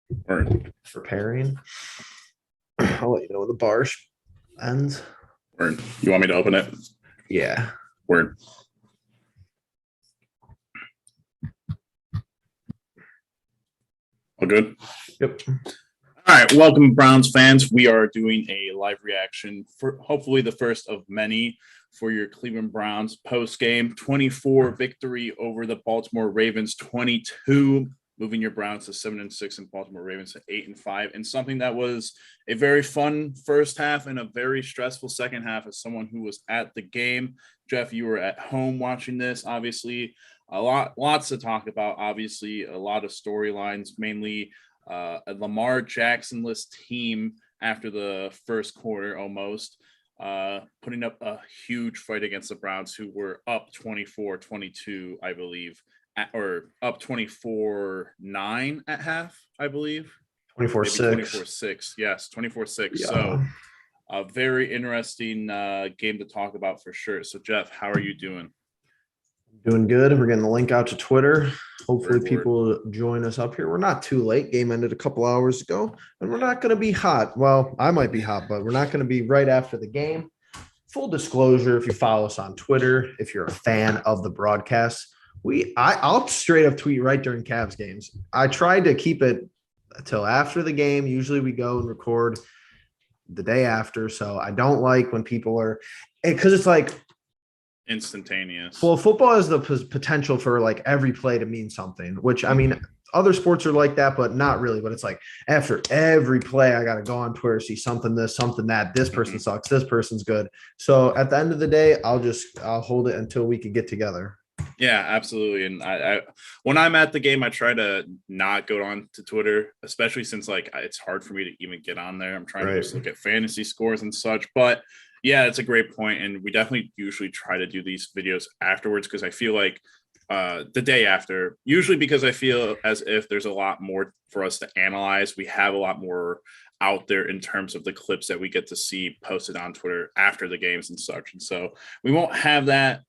Word. preparing. I'll let you know when the bar ends. Word. You want me to open it? Yeah. Word. All good? Yep. All right. Welcome, Browns fans. We are doing a live reaction for hopefully the first of many for your Cleveland Browns post-game 24 victory over the Baltimore Ravens 22, moving your Browns to 7-6 and Baltimore Ravens to 8-5, and something that was a very fun first half and a very stressful second half. As someone who was at the game, Jeff, you were at home watching this. Obviously, lots to talk about. Obviously, a lot of storylines, mainly a Lamar Jackson-less team after the first quarter almost. Putting up a huge fight against the Browns, who were up 24-22, I believe, or up 24-9 at half, I believe. 24-6. 24-6. Yes, 24-6. Yeah. So a very interesting game to talk about for sure. So, Jeff, how are you doing? Doing good. We're getting the link out to Twitter. Hopefully Word. people join us up here. We're not too late. Game ended a couple hours ago, and we're not going to be hot. Well, I might be hot, but we're not going to be right after the game. Full disclosure, if you follow us on Twitter, if you're a fan of the broadcast, I'll straight up tweet right during Cavs games. I tried to keep it until after the game. Usually we go and record the day after. So I don't like when people are, because it's like instantaneous. Well, football has the potential for like every play to mean something, which I mean, other sports are like that, but not really. But it's like after every play, I got to go on Twitter, see something this, something that. This person sucks. This person's good. So at the end of the day, I'll hold it until we can get together. Yeah, absolutely. And I when I'm at the game, I try to not go on to Twitter, especially since like it's hard for me to even get on there. I'm trying to just look at fantasy scores and such. But yeah, it's a great point. And we definitely usually try to do these videos afterwards, because I feel like the day after, usually because I feel as if there's a lot more for us to analyze. We have a lot more out there in terms of the clips that we get to see posted on Twitter after the games and such. And so we won't have that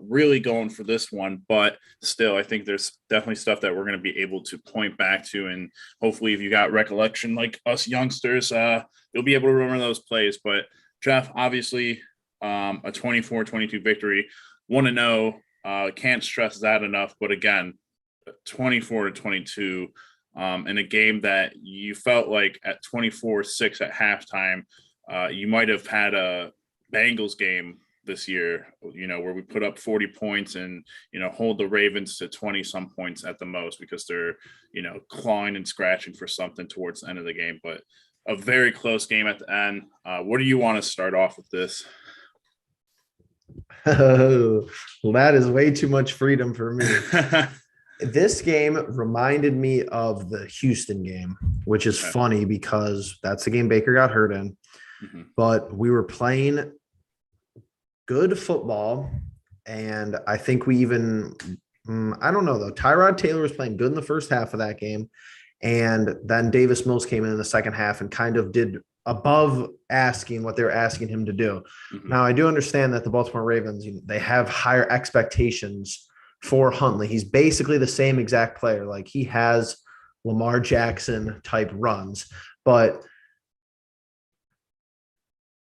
really going for this one, but still, I think there's definitely stuff that we're going to be able to point back to. And hopefully if you got recollection like us youngsters, you'll be able to remember those plays. But Jeff, obviously a 24-22 victory. Want to know, can't stress that enough. But again, 24-22 in a game that you felt like at 24-6 at halftime, you might have had a Bengals game this year, where we put up 40 points and, hold the Ravens to 20 some points at the most, because they're, clawing and scratching for something towards the end of the game. But a very close game at the end. What do you want to start off with this? Oh, well, that is way too much freedom for me. This game reminded me of the Houston game, which is funny because that's the game Baker got hurt in. But we were playing good football, and I think we even I don't know, though. Tyrod Taylor was playing good in the first half of that game, and then Davis Mills came in the second half and kind of did above asking what they were asking him to do. Now, I do understand that the Baltimore Ravens, they have higher expectations for Huntley. He's basically the same exact player. Like, he has Lamar Jackson type runs, but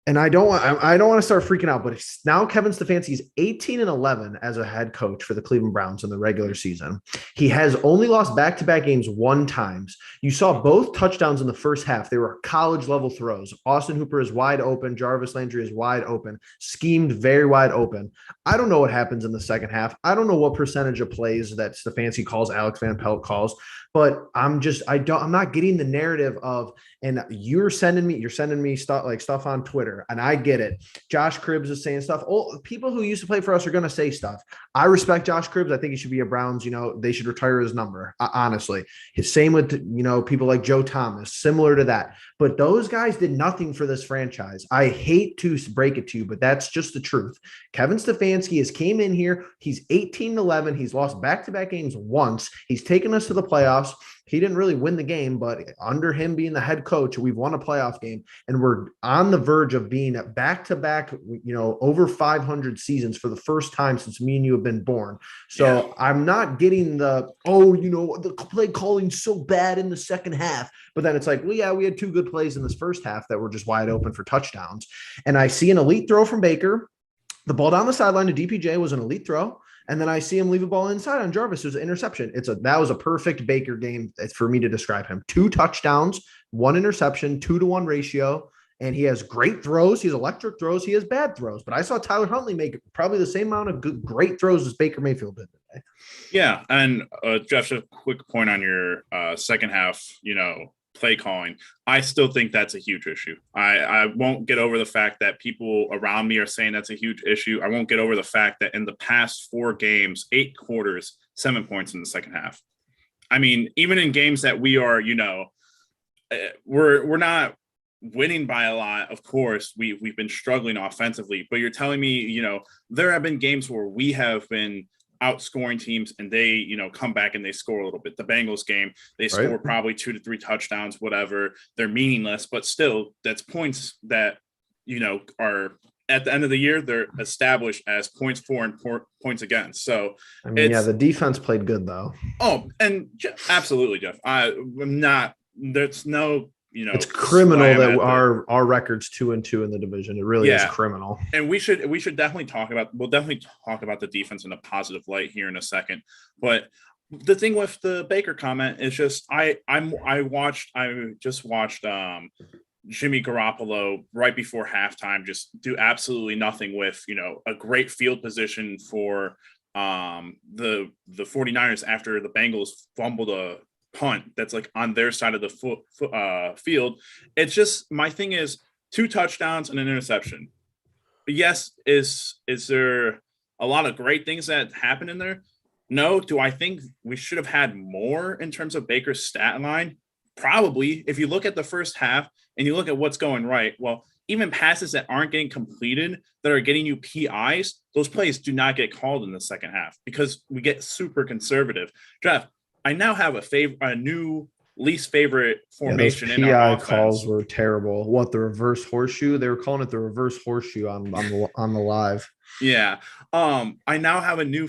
and I don't want to start freaking out, but now Kevin Stefanski's 18-11 as a head coach for the Cleveland Browns in the regular season. He has only lost back-to-back games one time. You saw both touchdowns in the first half. They were college level throws. Austin Hooper is wide open. Jarvis Landry is wide open, schemed very wide open. I don't know what happens in the second half. I don't know what percentage of plays that Stefanski calls, Alex Van Pelt calls, but I'm not getting the narrative of, and you're sending me stuff on Twitter, and I get it. Josh Cribbs is saying stuff. Oh, people who used to play for us are going to say stuff. I respect Josh Cribbs. I think he should be a Browns. They should retire his number. Honestly, same with people like Joe Thomas, similar to that. But those guys did nothing for this franchise. I hate to break it to you, but that's just the truth. Kevin Stefanski has came in here. He's 18-11. He's lost back-to-back games once. He's taken us to the playoffs. He didn't really win the game, but under him being the head coach, we've won a playoff game, and we're on the verge of being at back-to-back, over 500 seasons for the first time since me and you have been born. So I'm not getting the play calling so bad in the second half, but then it's like, well, yeah, we had 2 good plays in this first half that were just wide open for touchdowns. And I see an elite throw from Baker. The ball down the sideline to DPJ was an elite throw. And then I see him leave a ball inside on Jarvis. It was an interception. That was a perfect Baker game for me to describe him. 2 touchdowns, 1 interception, 2-to-1 ratio. And he has great throws. He has electric throws. He has bad throws. But I saw Tyler Huntley make probably the same amount of great throws as Baker Mayfield did today. Yeah. And Jeff, a quick point on your second half, play calling. I still think that's a huge issue. I won't get over the fact that people around me are saying that's a huge issue. I won't get over the fact that in the past 4 games, 8 quarters, 7 points in the second half. I mean, even in games that we are, we're not winning by a lot. Of course, we've been struggling offensively, but you're telling me, there have been games where we have been outscoring teams and they, come back and they score a little bit. The Bengals game, they score probably 2 to 3 touchdowns, whatever. They're meaningless, but still that's points that, are at the end of the year, they're established as points for and points against. So I mean, the defense played good though. Oh, and absolutely, Jeff. There's no, it's criminal that our record's 2-2 in the division. It really is criminal. And we should definitely we'll definitely talk about the defense in a positive light here in a second. But the thing with the Baker comment is just I just watched Jimmy Garoppolo right before halftime just do absolutely nothing with, a great field position for the 49ers after the Bengals fumbled a punt that's like on their side of the field. It's just, my thing is 2 touchdowns and an interception. But yes, is there a lot of great things that happen in there? No. Do I think we should have had more in terms of Baker's stat line? Probably. If you look at the first half and you look at what's going right, well, even passes that aren't getting completed that are getting you PIs, those plays do not get called in the second half because we get super conservative. Jeff, I now have a new least favorite formation in our offense. PI calls were terrible. What, the reverse horseshoe? They were calling it the reverse horseshoe on the live. Yeah. I now have a new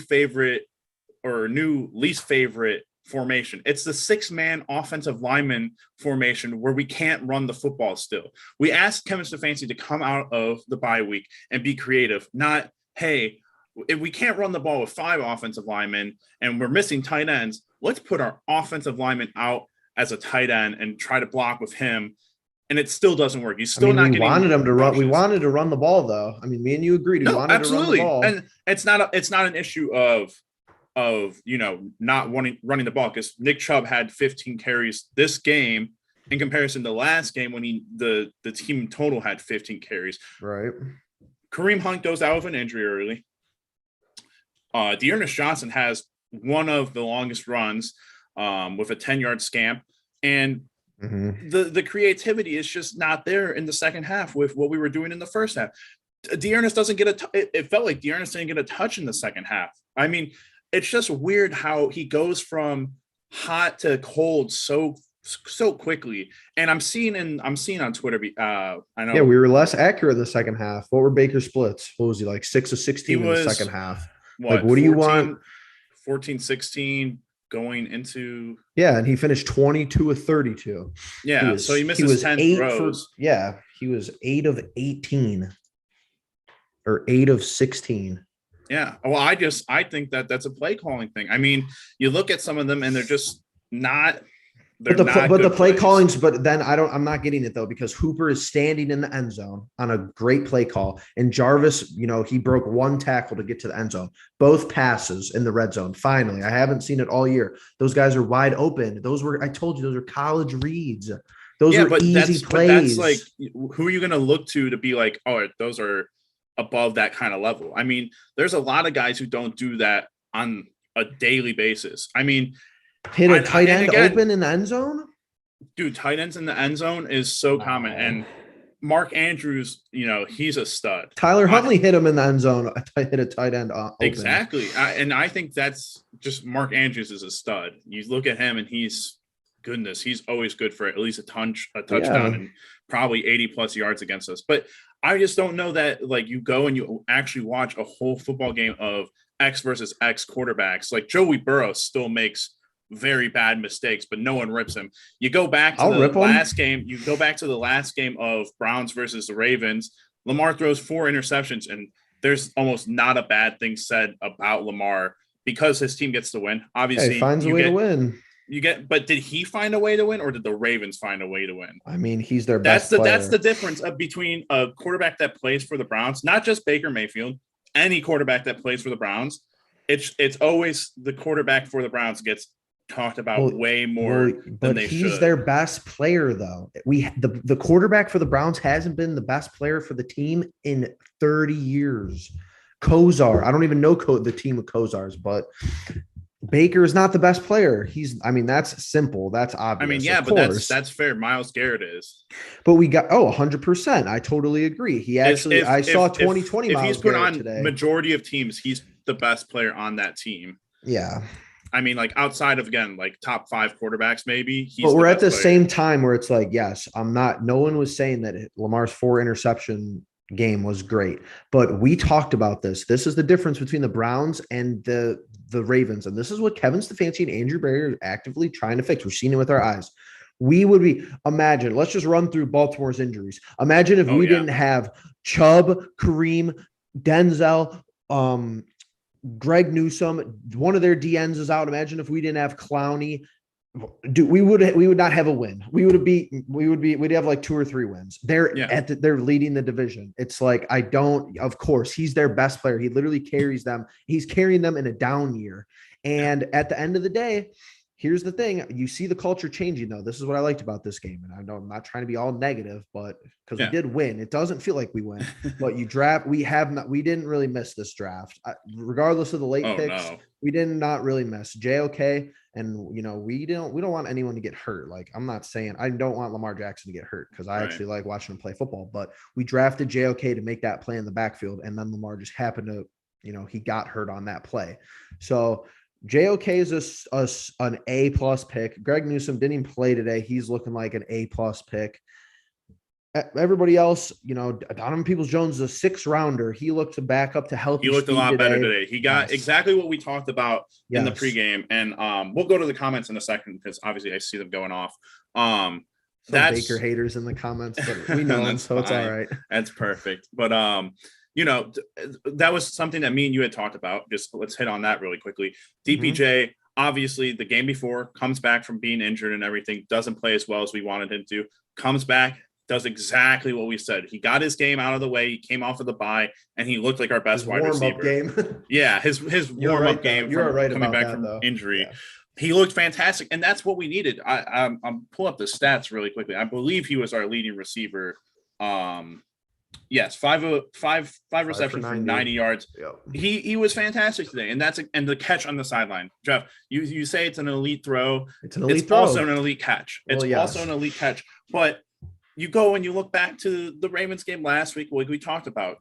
least favorite formation. It's the 6-man offensive lineman formation where we can't run the football still. We asked Kevin Stefanski to come out of the bye week and be creative, not, hey, if we can't run the ball with 5 offensive linemen and we're missing tight ends, let's put our offensive lineman out as a tight end and try to block with him. And it still doesn't work. He's still not getting. We wanted him to run. We wanted to run the ball, though. I mean, me and you agreed. We wanted to run the ball. And it's not an issue of not running the ball, because Nick Chubb had 15 carries this game in comparison to last game when the team total had 15 carries. Right. Kareem Hunt goes out with an injury early. Dearness Johnson has one of the longest runs with a 10-yard scamp, and the creativity is just not there in the second half with what we were doing in the first half. Dearness doesn't get it felt like Dearness didn't get a touch in the second half. I mean, it's just weird how he goes from hot to cold so quickly. And I'm seeing on Twitter. I know. Yeah, we were less accurate in the second half. What were Baker's splits? What was he, like 6 of 16 in the second half? What do you want? 14-16 going into. Yeah, and he finished 22 of 32. Yeah, so he misses 10 throws. He was 8 of 18 or 8 of 16. Yeah. Well, I think that's a play calling thing. I mean, you look at some of them and they're just not. But the play callings, but then I'm not getting it though, because Hooper is standing in the end zone on a great play call. And Jarvis, he broke 1 tackle to get to the end zone, both passes in the red zone. Finally, I haven't seen it all year. Those guys are wide open. I told you, those are college reads. Those are easy plays. But that's like, who are you going to look to be like, oh, those are above that kind of level? I mean, there's a lot of guys who don't do that on a daily basis. I mean, hit a tight end open in the end zone? Dude, tight ends in the end zone is so common. And Mark Andrews, he's a stud. Tyler Huntley hit him in the end zone. Hit a tight end open. Exactly. And I think that's just Mark Andrews is a stud. You look at him and he's goodness, he's always good for at least a touchdown Yeah. and probably 80 plus yards against us. But I just don't know that like you go and you actually watch a whole football game of X versus X quarterbacks. Like Joey Burrow still makes very bad mistakes, but no one rips him. You go back to the last game. You go back to the last game of Browns versus the Ravens. Lamar throws 4 interceptions, and there's almost not a bad thing said about Lamar because his team gets to win. Obviously, he finds a way to win. But did he find a way to win, or did the Ravens find a way to win? I mean, he's their best player. That's the difference between a quarterback that plays for the Browns, not just Baker Mayfield, any quarterback that plays for the Browns. It's always the quarterback for the Browns gets talked about way more than they should. He's their best player, though. The quarterback for the Browns hasn't been the best player for the team in 30 years. Kozar, I don't even know the team of Kozars, but Baker is not the best player. That's simple. That's obvious. I mean, yeah, but that's fair. Myles Garrett is. But we got 100%. I totally agree. He actually, I saw 2020. If he's put on today. Majority of teams, he's the best player on that team. Yeah. I mean, like outside of again, like top 5 quarterbacks, maybe. But we're at the same time where it's like, yes, no one was saying that Lamar's 4 interception game was great, but we talked about this. This is the difference between the Browns and the Ravens, and this is what Kevin Stefanski and Andrew Berry are actively trying to fix. We're seeing it with our eyes. Imagine, let's just run through Baltimore's injuries. Imagine if we didn't have Chubb, Kareem, Denzel, Greg Newsome, one of their DNs is out. Imagine if we didn't have Clowney. We would not have a win. We'd have like 2 or 3 wins. They're leading the division. It's like, of course he's their best player. He literally carries them. He's carrying them in a down year. And at the end of the day, here's the thing. You see the culture changing though. This is what I liked about this game. And I know I'm not trying to be all negative, but because we did win, it doesn't feel like we win, but we didn't really miss this draft. Regardless of the late picks, we did not really miss JOK. And, we don't want anyone to get hurt. Like, I'm not saying I don't want Lamar Jackson to get hurt because I actually like watching him play football, but we drafted JOK to make that play in the backfield. And then Lamar just happened to, he got hurt on that play. So JOK is an A+ pick. Greg Newsome didn't even play today. He's looking like an A+ pick. Everybody else, Donovan Peoples-Jones is a 6th rounder. He looked back up to healthy. He looked a lot better today. He got exactly what we talked about in the pregame. And we'll go to the comments in a second because obviously I see them going off. That's Baker haters in the comments, but we know them, so it's all right. That's perfect. But that was something that me and you had talked about. Just let's hit on that really quickly. DPJ, obviously the game before, comes back from being injured and everything, doesn't play as well as we wanted him to, comes back, does exactly what we said. He got his game out of the way. He came off of the bye, and he looked like our best wide receiver. Game. Yeah, his warm-up game coming back from injury. Yeah. He looked fantastic, and that's what we needed. I'm pull up the stats really quickly. I believe he was our leading receiver. Yes, five receptions for 90 yards. Yep. He was fantastic today, and and the catch on the sideline. Jeff, you say it's an elite throw. It's an elite throw. Also an elite catch. Also an elite catch, but you go and you look back to the Ravens game last week, like we talked about,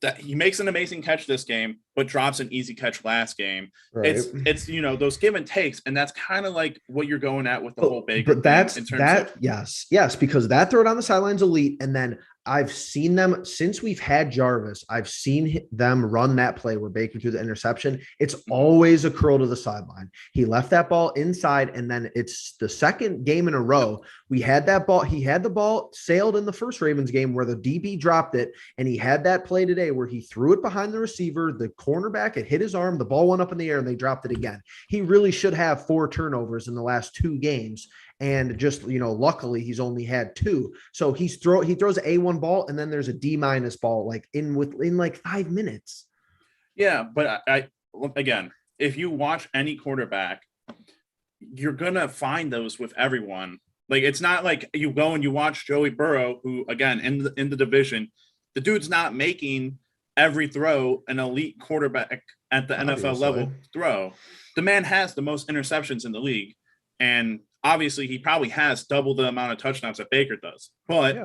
that he makes an amazing catch this game, but drops an easy catch last game. Right. It's those give and takes, and that's kind of like what you're going at with the whole Baker. But yes, because that throw down the sidelines elite, and then I've seen them since we've had Jarvis. I've seen them run that play where Baker threw the interception. It's always a curl to the sideline. He left that ball inside, and then it's the second game in a row. We had that ball. He had the ball sailed in the first Ravens game where the DB dropped it, and he had that play today where he threw it behind the receiver, the cornerback, it hit his arm, the ball went up in the air, and they dropped it again. He really should have 4 turnovers in the last 2 games. And just, luckily he's only had 2. So he throws an A1 ball, and then there's a D- ball like in 5 minutes. Yeah, but again, if you watch any quarterback, you're gonna find those with everyone. Like, it's not like you go and you watch Joey Burrow, who again in the division, the dude's not making every throw an elite quarterback at the NFL level throw. The man has the most interceptions in the league, and obviously, he probably has double the amount of touchdowns that Baker does. But,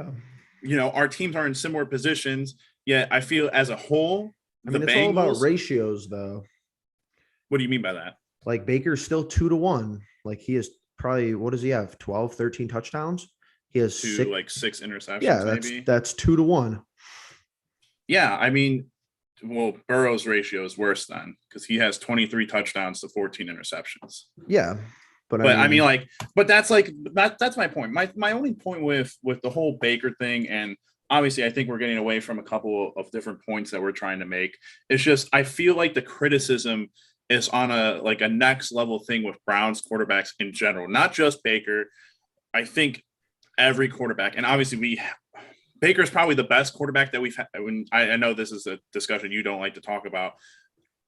our teams are in similar positions. Yet, I feel as a whole, it's all about ratios, though. What do you mean by that? Like, Baker's still 2-1. Like, he is probably, what does he have? 12, 13 touchdowns. He has six interceptions. Yeah, maybe that's 2-1. Yeah, I mean, well, Burrow's ratio is worse then because he has 23 touchdowns to 14 interceptions. Yeah, but that's that's my point. My only point with the whole Baker thing, and obviously I think we're getting away from a couple of different points that we're trying to make. It's just I feel like the criticism is on a next level thing with Browns quarterbacks in general, not just Baker. I think every quarterback, and obviously Baker's probably the best quarterback that we've had. I know this is a discussion you don't like to talk about.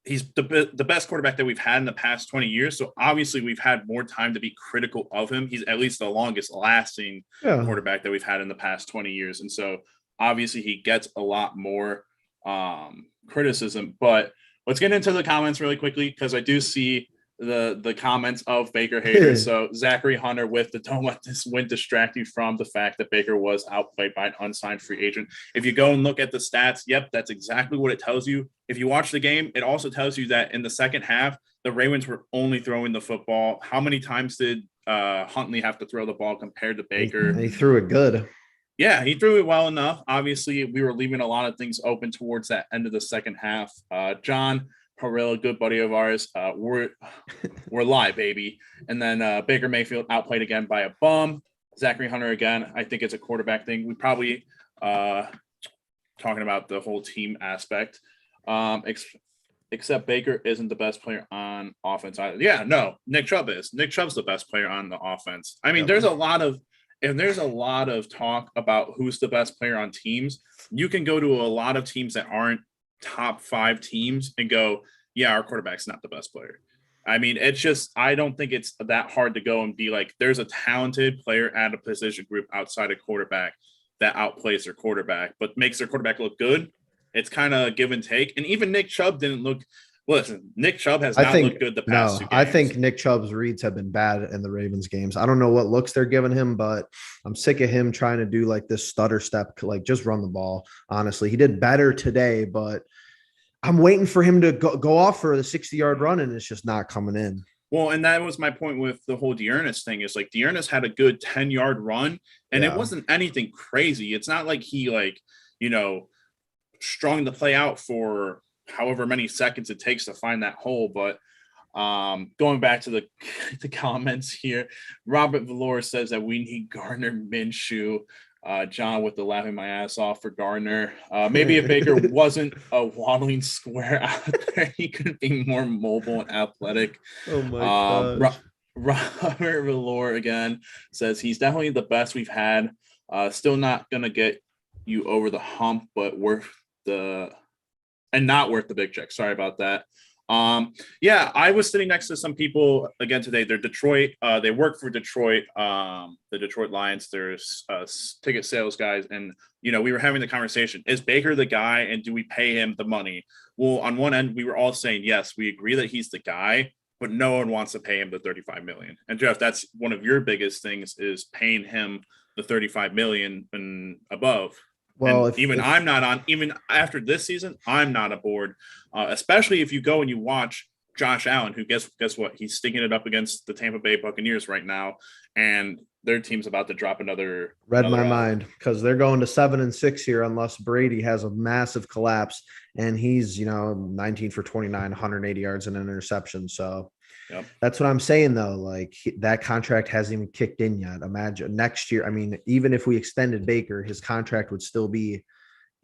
He's the best quarterback that we've had in the past 20 years. So obviously we've had more time to be critical of him. He's at least the longest lasting quarterback that we've had in the past 20 years. And so obviously he gets a lot more criticism, but let's get into the comments really quickly, because I do see the comments of Baker haters. So Zachary Hunter with the don't let this win distract you from the fact that Baker was outplayed by an unsigned free agent. If you go and look at the stats, yep, that's exactly what it tells you. If you watch the game, it also tells you that in the second half, the Ravens were only throwing the football. How many times did Huntley have to throw the ball compared to Baker? He threw it good. Yeah, he threw it well enough. Obviously, we were leaving a lot of things open towards that end of the second half. John Parilla, good buddy of ours, we're live, baby. And then Baker Mayfield outplayed again by a bum. Zachary Hunter again. I think it's a quarterback thing. We probably talking about the whole team aspect. Except Baker isn't the best player on offense either. Yeah, no, Nick Chubb is. Nick Chubb's the best player on the offense. I mean, there's a lot of talk about who's the best player on teams. You can go to a lot of teams that aren't top 5 teams and go, yeah, our quarterback's not the best player. I mean, it's just, I don't think it's that hard to go and be like, there's a talented player at a position group outside of quarterback that outplays their quarterback, but makes their quarterback look good. It's kind of give and take. And even Nick Chubb didn't look, listen, Nick Chubb has not looked good the past 2 games. I think Nick Chubb's reads have been bad in the Ravens games. I don't know what looks they're giving him, but I'm sick of him trying to do like this stutter step, like just run the ball. Honestly, he did better today, but I'm waiting for him to go off for the 60-yard run, and it's just not coming in. Well, and that was my point with the whole Dearness thing, is like Dearness had a good 10-yard run, and it wasn't anything crazy. It's not like he strung the play out for however many seconds it takes to find that hole. But going back to the comments here, Robert Valor says that we need Gardner Minshew. John with the laughing my ass off for Gardner. Maybe if Baker wasn't a waddling square out there, he could be more mobile and athletic. Oh my gosh. Robert Valor again says he's definitely the best we've had. Still not gonna get you over the hump, but not worth the big check. Sorry about that. Yeah, I was sitting next to some people again today. They're Detroit. They work for Detroit, the Detroit Lions. There's ticket sales guys. And, we were having the conversation. Is Baker the guy, and do we pay him the money? Well, on one end, we were all saying, yes, we agree that he's the guy, but no one wants to pay him the $35 million. And Jeff, that's one of your biggest things, is paying him the $35 million and above. Well, even after this season, I'm not aboard, especially if you go and you watch Josh Allen, who guess what? He's sticking it up against the Tampa Bay Buccaneers right now, and their team's about to drop another. Read my mind, because they're going to 7-6 here unless Brady has a massive collapse, and he's 19 for 29, 180 yards and an interception. So. Yep. That's what I'm saying, though. Like, that contract hasn't even kicked in yet. Imagine next year. I mean, even if we extended Baker, his contract would still be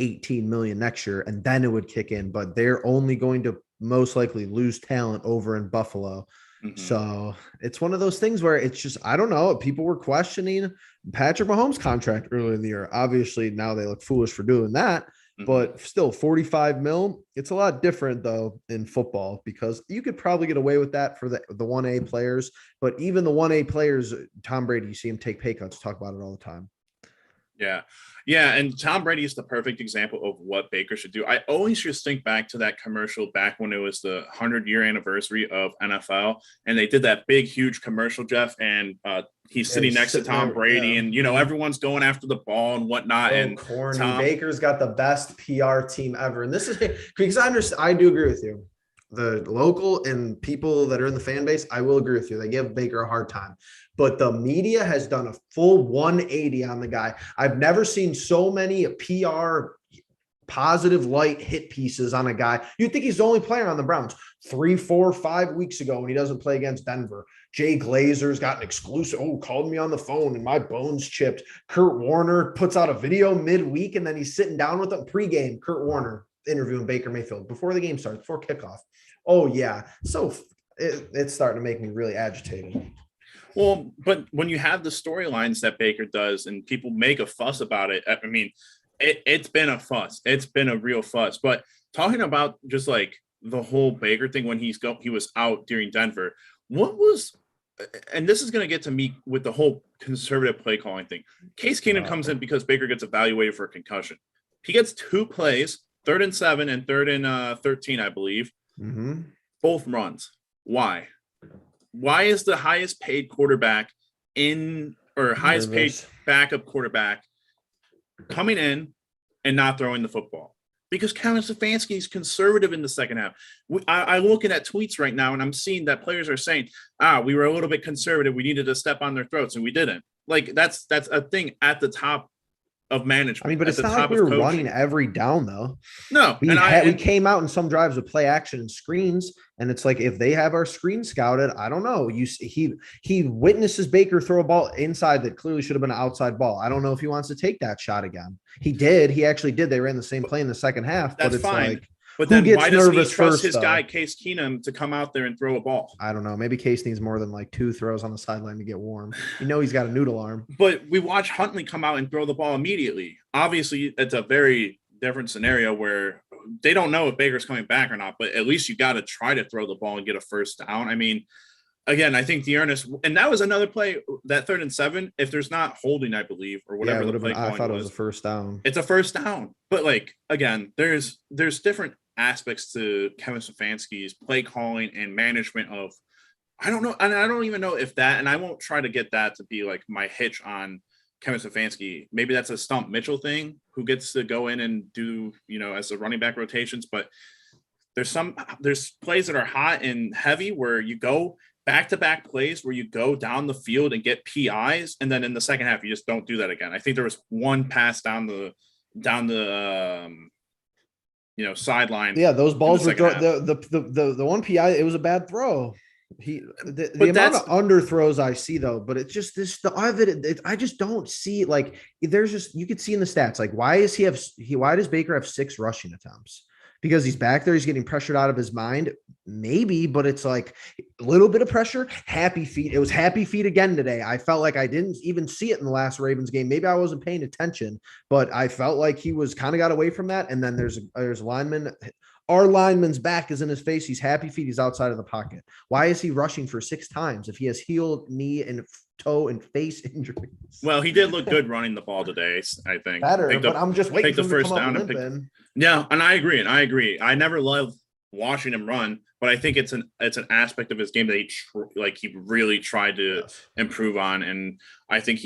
$18 million next year, and then it would kick in. But they're only going to most likely lose talent over in Buffalo. Mm-hmm. So it's one of those things where it's just, I don't know. People were questioning Patrick Mahomes' contract earlier in the year. Obviously, now they look foolish for doing that. But still, 45 mil, it's a lot different, though, in football, because you could probably get away with that for the 1A players. But even the 1A players, Tom Brady, you see him take pay cuts, talk about it all the time. Yeah. Yeah. And Tom Brady is the perfect example of what Baker should do. I always just think back to that commercial back when it was the 100-year anniversary of NFL. And they did that big, huge commercial, Jeff. And he's sitting next to Tom Brady. And, everyone's going after the ball and whatnot. So and corny. Baker's got the best PR team ever. And this is because I do agree with you. The local and people that are in the fan base, I will agree with you. They give Baker a hard time. but the media has done a full 180 on the guy. I've never seen so many PR positive light hit pieces on a guy. You'd think he's the only player on the Browns. 3, 4, 5 weeks ago when he doesn't play against Denver, Jay Glazer's got an exclusive. Oh, called me on the phone and my bones chipped. Kurt Warner puts out a video midweek and then he's sitting down with him pregame. Kurt Warner interviewing Baker Mayfield before the game starts, before kickoff. Oh yeah, so it's starting to make me really agitated. Well, but when you have the storylines that Baker does and people make a fuss about it, I mean, it's been a fuss. It's been a real fuss. But talking about just like the whole Baker thing when he was out during Denver, what was, and this is going to get to me with the whole conservative play calling thing. Case Keenum comes in because Baker gets evaluated for a concussion. He gets 2 plays, 3rd and 7 and 3rd and 13, I believe. Mm-hmm. Both runs. Why? Why is the highest paid quarterback highest paid backup quarterback coming in and not throwing the football? Because Kevin Stefanski is conservative in the second half. I'm looking at tweets right now, and I'm seeing that players are saying, we were a little bit conservative. We needed to step on their throats, and we didn't. Like, that's a thing at the top of management. I mean, but it's not like we were running every down, though. No. We came out in some drives with play action and screens, and it's like if they have our screen scouted, I don't know. He witnesses Baker throw a ball inside that clearly should have been an outside ball. I don't know if he wants to take that shot again. He did. He actually did. They ran the same play in the second half. That's but it's fine. like, but then why doesn't he trust his guy, Case Keenum, to come out there and throw a ball? I don't know. Maybe Case needs more than like 2 throws on the sideline to get warm. He's got a noodle arm. But we watch Huntley come out and throw the ball immediately. Obviously, it's a very different scenario where they don't know if Baker's coming back or not, but at least you got to try to throw the ball and get a first down. I mean, again, I think Dearness, and that was another play, that 3rd and 7, if there's not holding, I believe, or whatever the play calling I thought it was a first down. It's a first down. But like, again, there's different aspects to Kevin Stefanski's play calling and management of, I don't know. And I don't even know if that, and I won't try to get that to be like my hitch on Kevin Stefanski. Maybe that's a Stump Mitchell thing who gets to go in and do, as the running back rotations, but there's plays that are hot and heavy where you go back-to-back plays where you go down the field and get PIs. And then in the second half, you just don't do that again. I think there was one pass down the sideline. Yeah, those balls were the one PI. It was a bad throw. The amount of underthrows I see though, but it's just I just don't see like you could see in the stats like why does Baker have 6 rushing attempts? Because he's back there, he's getting pressured out of his mind, maybe, but it's like a little bit of pressure. Happy feet. It was happy feet again today. I felt like I didn't even see it in the last Ravens game. Maybe I wasn't paying attention, but I felt like he was kind of got away from that. And then there's a lineman. Our lineman's back is in his face. He's happy feet. He's outside of the pocket. Why is he rushing for 6 times if he has heel, knee, and toe and face injuries? Well, he did look good running the ball today, I think. Better, but I'm just waiting for him to come up limping. Yeah, and I agree. I never loved watching him run, but I think it's an aspect of his game that he really tried to improve on, and I think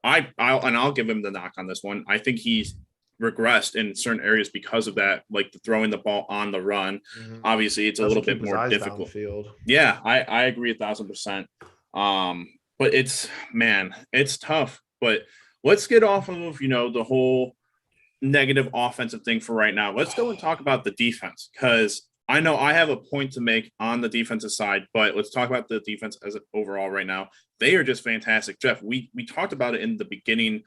I'll give him the knock on this one. I think he's regressed in certain areas because of that, like the throwing the ball on the run. Mm-hmm. Obviously, it's a little bit more difficult. Downfield. Yeah, I agree 1,000%. But it's tough. But let's get off of the whole negative offensive thing for right now. Let's go and talk about the defense, because I know I have a point to make on the defensive side, but let's talk about the defense as overall right now. They are just fantastic. Jeff, we talked about it in the beginning,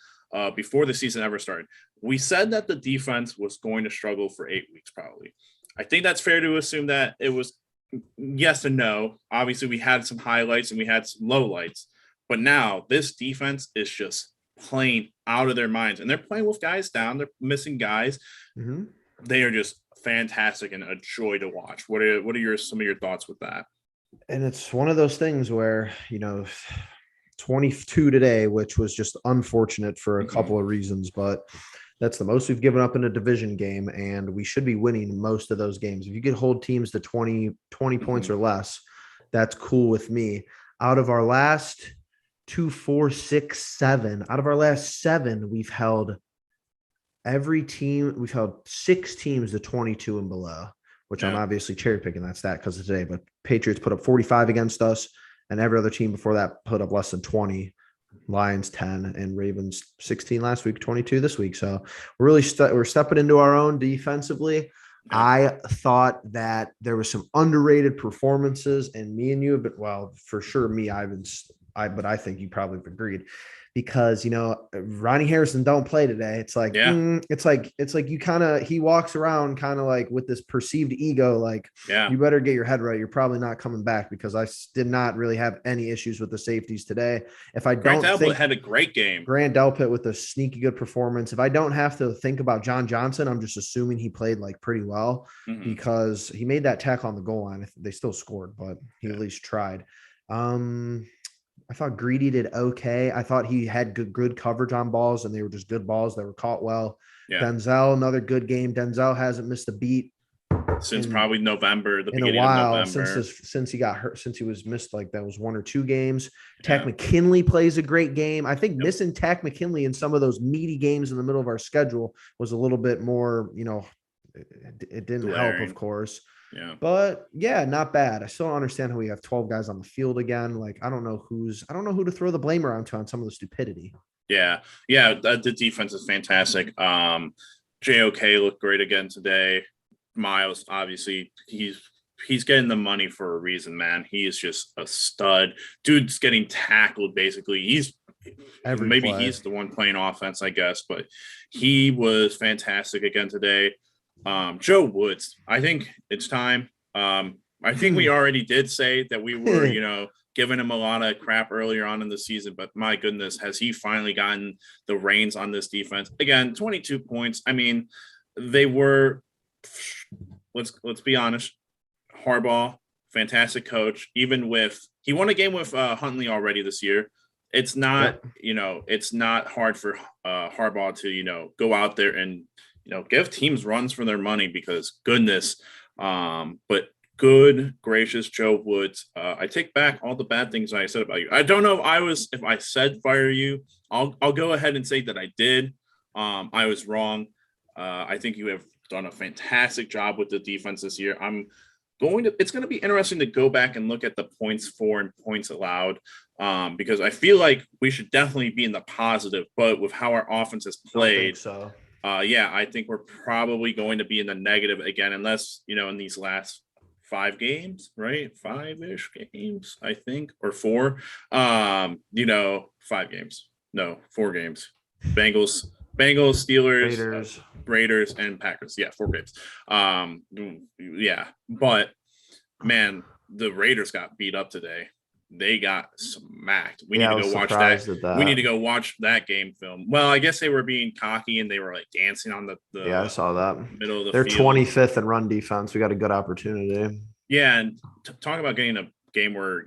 before the season ever started. We said that the defense was going to struggle for 8 weeks, probably. I think that's fair to assume that it was yes and no. Obviously, we had some highlights and we had some lowlights, but now this defense is just playing out of their minds, and they're playing with guys down. They're missing guys. Mm-hmm. They are just fantastic and a joy to watch. What are some of your thoughts with that? And it's one of those things where 22 today, which was just unfortunate for a couple of reasons, but that's the most we've given up in a division game, and we should be winning most of those games. If you could hold teams to 20 points or less, that's cool with me. Out of our last 2, 4, 6, 7, out of our last 7, we've held 6 teams to 22 and below, which I'm obviously cherry picking that stat because of today, but Patriots put up 45 against us. and every other team before that put up less than 20. Lions 10 and Ravens 16 last week, 22 this week. So we're stepping into our own defensively. Yeah. I thought that there was some underrated performances, and me and you have been, well, for sure, me, but I think you probably have agreed, because Ronnie Harrison don't play today. It's like, it's like he walks around kind of like with this perceived ego, like, you better get your head right. You're probably not coming back, because I did not really have any issues with the safeties today. If I don't think had a great game, Grant Delpit with a sneaky good performance. If I don't have to think about John Johnson, I'm just assuming he played like pretty well, because he made that tackle on the goal line. They still scored, but he at least tried. I thought Greedy did okay. I thought he had good coverage on balls, and they were just good balls that were caught well. Yeah. Denzel, another good game. Denzel hasn't missed a beat since probably November, in a while, since he got hurt, since he was missed like that was 1 or 2 games. Tack McKinley plays a great game. I think missing Tack McKinley in some of those meaty games in the middle of our schedule was a little bit more, it didn't help, of course. Yeah. But yeah, not bad. I still don't understand how we have 12 guys on the field again. Like, I don't know who to throw the blame around to on some of the stupidity. Yeah. Yeah. The defense is fantastic. JOK looked great again today. Miles, obviously, he's getting the money for a reason, man. He is just a stud. Dude's getting tackled basically. He's the one playing offense, I guess, but he was fantastic again today. Joe Woods, I think it's time. I think we already did say that we were, giving him a lot of crap earlier on in the season, but my goodness, has he finally gotten the reins on this defense? Again, 22 points. I mean, they were, let's be honest, Harbaugh, fantastic coach. Even with, he won a game with Huntley already this year. It's not, it's not hard for Harbaugh to, go out there and, give teams runs for their money, because goodness. But good gracious Joe Woods. I take back all the bad things I said about you. I don't know if I said fire you. I'll go ahead and say that I did. I was wrong. I think you have done a fantastic job with the defense this year. It's going to be interesting to go back and look at the points for and points allowed, because I feel like we should definitely be in the positive, but with how our offense has played, I think we're probably going to be in the negative again, unless, in these last 5 games, right? 5-ish games, I think, or 4, 5 games. No, 4 games. Bengals, Steelers, Raiders, and Packers. Yeah, 4 games. But man, the Raiders got beat up today. They got smacked. We need to go watch that. We need to go watch that game film. Well, I guess they were being cocky and they were like dancing on the I saw that middle of the They're field. 25th in run defense. We got a good opportunity. Yeah, and talk about getting a game where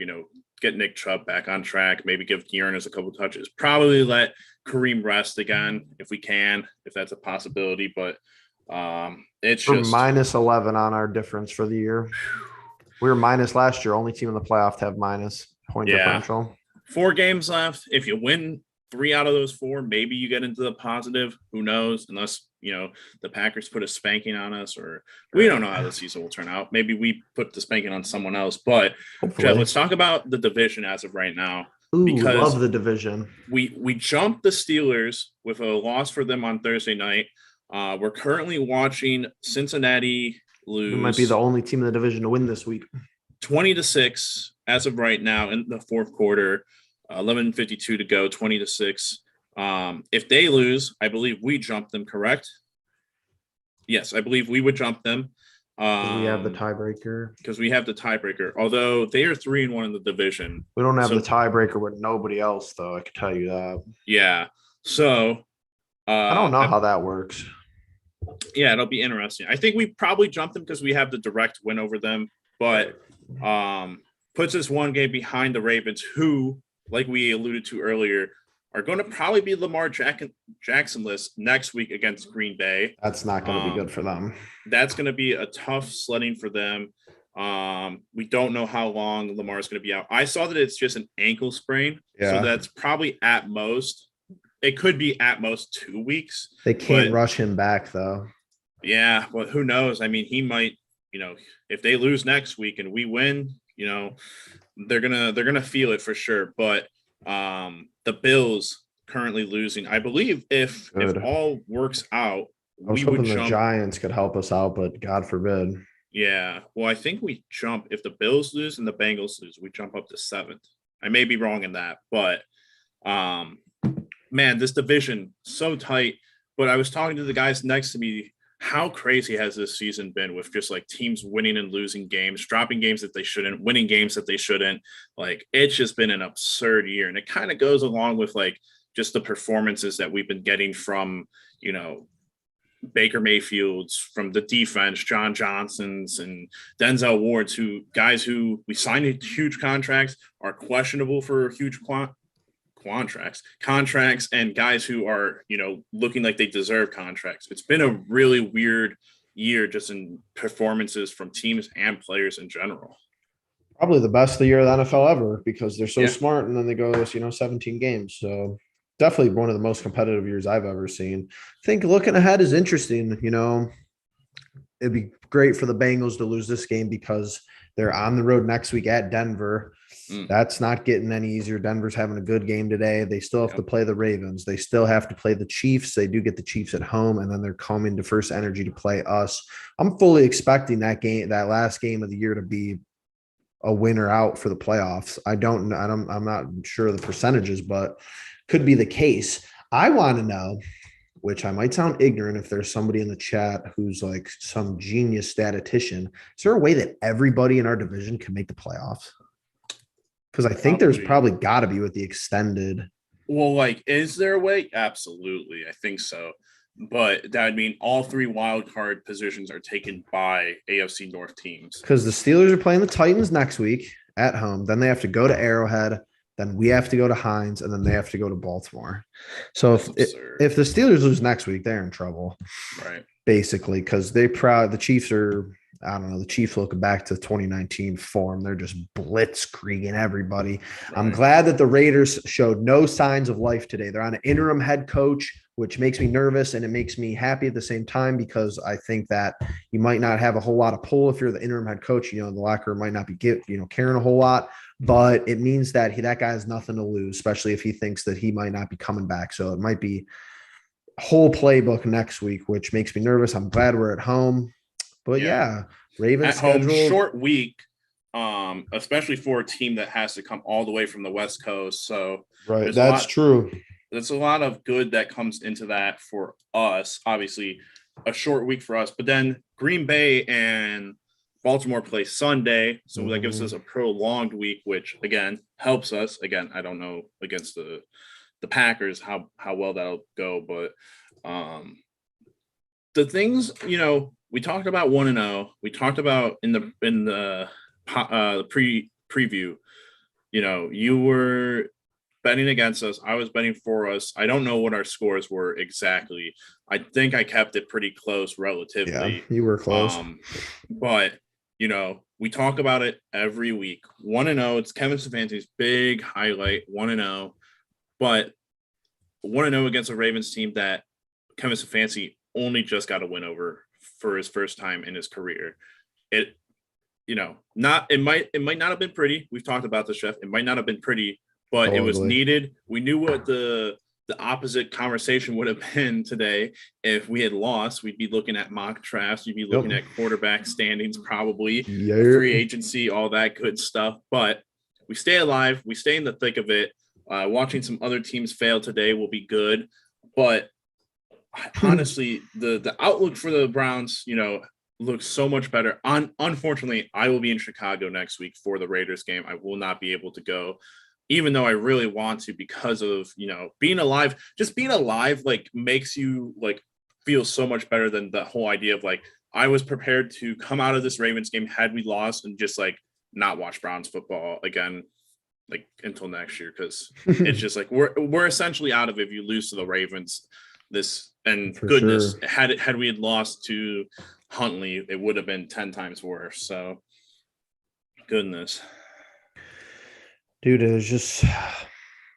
get Nick Chubb back on track. Maybe give Dearness a couple touches. Probably let Kareem rest again if we can, if that's a possibility. But it's we're just minus 11 on our difference for the year. We were minus last year. Only team in the playoff to have minus point differential. 4 games left. If you win 3 out of those 4, maybe you get into the positive. Who knows? Unless, the Packers put a spanking on us, or we don't know how the season will turn out. Maybe we put the spanking on someone else. But Jeff, let's talk about the division as of right now. Ooh, because love the division. We jumped the Steelers with a loss for them on Thursday night. We're currently watching Cincinnati lose. We might be the only team in the division to win this week. 20-6 as of right now in the 4th quarter. 11:52 to go. 20-6. If they lose, I believe we jump them. Correct? Yes, I believe we would jump them. We have the tiebreaker. Because we have the tiebreaker. Although they are 3-1 in the division. We don't have the tiebreaker with nobody else, though. I can tell you that. Yeah. So I don't know how that works. Yeah, it'll be interesting. I think we probably jumped them because we have the direct win over them, but puts us 1 game behind the Ravens, who, like we alluded to earlier, are going to probably be Lamar Jackson-less next week against Green Bay. That's not going to be good for them. That's going to be a tough sledding for them. We don't know how long Lamar is going to be out. I saw that it's just an ankle sprain, so that's probably at most. It could be at most 2 weeks. They can't rush him back, though. Yeah, well, who knows? I mean, he might, if they lose next week and we win, they're gonna feel it for sure. But the Bills currently losing. I believe if all works out, I was hoping the Giants could help us out, but God forbid. Yeah. Well, I think we jump if the Bills lose and the Bengals lose, we jump up to 7th. I may be wrong in that, but man, this division so tight. But I was talking to the guys next to me. How crazy has this season been with just like teams winning and losing games, dropping games that they shouldn't, winning games that they shouldn't? Like, it's just been an absurd year. And it kind of goes along with like just the performances that we've been getting from, Baker Mayfield's, from the defense, John Johnson's and Denzel Ward's, guys who we signed huge contracts are questionable for huge contracts, and guys who are, looking like they deserve contracts. It's been a really weird year just in performances from teams and players in general. Probably the best of the year of the NFL ever, because they're so smart, and then they go 17 games. So definitely one of the most competitive years I've ever seen. I think looking ahead is interesting. It'd be great for the Bengals to lose this game because they're on the road next week at Denver. That's not getting any easier. Denver's having a good game today. They still have to play the Ravens. They still have to play the Chiefs. They do get the Chiefs at home, and then they're coming to First Energy to play us. I'm fully expecting that last game of the year, to be a winner out for the playoffs. I'm not sure of the percentages, but could be the case. I want to know, which I might sound ignorant if there's somebody in the chat who's like some genius statistician. Is there a way that everybody in our division can make the playoffs? Because I think there's probably got to be with the extended. Well, like, is there a way? Absolutely. I think so. But that would mean all 3 wild card positions are taken by AFC North teams. Because the Steelers are playing the Titans next week at home. Then they have to go to Arrowhead. Then we have to go to Hines, and then they have to go to Baltimore. So if the Steelers lose next week, they're in trouble. Right. Basically, because the Chiefs are, I don't know, the Chiefs looking back to 2019 form. They're just blitzkrieging everybody. Right. I'm glad that the Raiders showed no signs of life today. They're on an interim head coach, which makes me nervous, and it makes me happy at the same time, because I think that you might not have a whole lot of pull if you're the interim head coach. The locker room might not be caring a whole lot, but it means that that guy has nothing to lose, especially if he thinks that he might not be coming back. So it might be a whole playbook next week, which makes me nervous. I'm glad we're at home. But Ravens at home, short week, especially for a team that has to come all the way from the West Coast. So right, that's true. There's a lot of good that comes into that for us. Obviously, a short week for us, but then Green Bay and Baltimore play Sunday, so that gives us a prolonged week, which again helps us. Again, I don't know against the Packers how well that'll go, but the things we talked about 1-0. We talked about in the preview. You were betting against us. I was betting for us. I don't know what our scores were exactly. I think I kept it pretty close relatively. Yeah, you were close. But we talk about it every week. 1-0. It's Kevin Stefanski's big highlight. 1-0. But 1-0 against a Ravens team that Kevin Stefanski only just got a win over for his first time in his career. It might not have been pretty. We've talked about this, Jeff. It might not have been pretty, but totally. It was needed. We knew what the opposite conversation would have been today. If we had lost, we'd be looking at mock drafts. You'd be looking at quarterback standings, probably free agency, all that good stuff. But we stay alive. We stay in the thick of it. Watching some other teams fail today will be good. But honestly, the outlook for the Browns, looks so much better. Unfortunately, I will be in Chicago next week for the Raiders game. I will not be able to go, even though I really want to, because of, being alive. Just being alive, makes you, feel so much better than the whole idea of, I was prepared to come out of this Ravens game had we lost and just, not watch Browns football again, until next year, because it's just, we're essentially out of it if you lose to the Ravens. For goodness, sure. Had we had lost to Huntley, it would have been 10 times worse. So, goodness, dude, it was just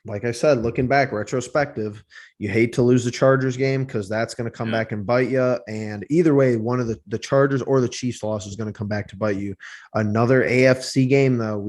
like I said, looking back, retrospective, you hate to lose the Chargers game because that's going to come back and bite you. And either way, one of the Chargers or the Chiefs loss is going to come back to bite you. Another AFC game, though,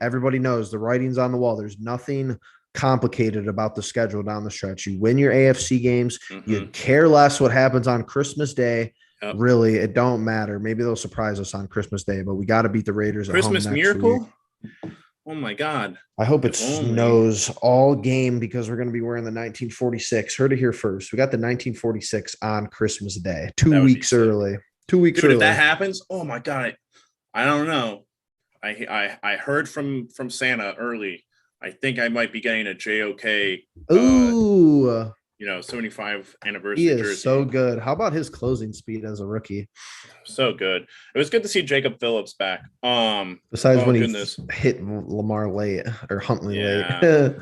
everybody knows the writing's on the wall. There's nothing complicated about the schedule down the stretch. You win your AFC games. You care less what happens on Christmas Day. Yep. Really, it don't matter. Maybe they'll surprise us on Christmas Day, but we got to beat the Raiders at home Christmas next miracle. Week. Oh my God. I hope it snows all game because we're going to be wearing the 1946. Heard it here first. We got the 1946 on Christmas Day, 2 weeks early. 2 weeks early. If that happens, oh my God. I don't know. I heard from Santa early. I think I might be getting a JOK. Ooh. 75 anniversary he is jersey. So good. How about his closing speed as a rookie? So good. It was good to see Jacob Phillips back. Besides when he hit Lamar late or Huntley late.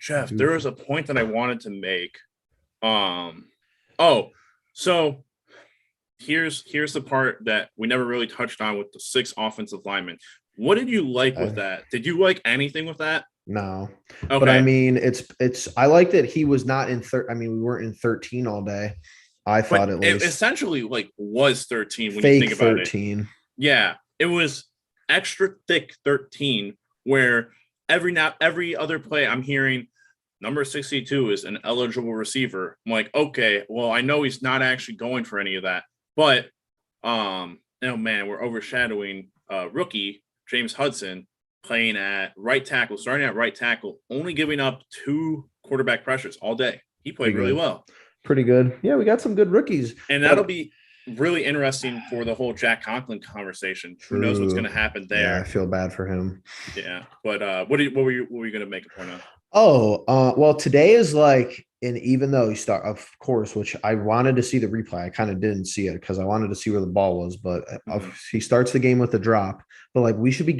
Jeff, there was a point that I wanted to make. So here's the part that we never really touched on with the 6 offensive linemen. What did you like with that? Did you like anything with that? No. Okay. But I mean, I like that he was not in we weren't in 13 all day. I thought at least. It essentially was 13 when fake you think about 13. It. Yeah. It was extra thick 13 where every other play I'm hearing number 62 is an eligible receiver. I'm like, okay, well, I know he's not actually going for any of that, but we're overshadowing rookie James Hudson playing at right tackle, starting at right tackle, only giving up 2 quarterback pressures all day. He played really well. Pretty good. Yeah, we got some good rookies. And that'll be really interesting for the whole Jack Conklin conversation. True. Who knows what's going to happen there? Yeah, I feel bad for him. Yeah. But what were you going to make a point of? Well, today is and even though he of course, which I wanted to see the replay, I kind of didn't see it because I wanted to see where the ball was, but he starts the game with a drop. But that's what we should be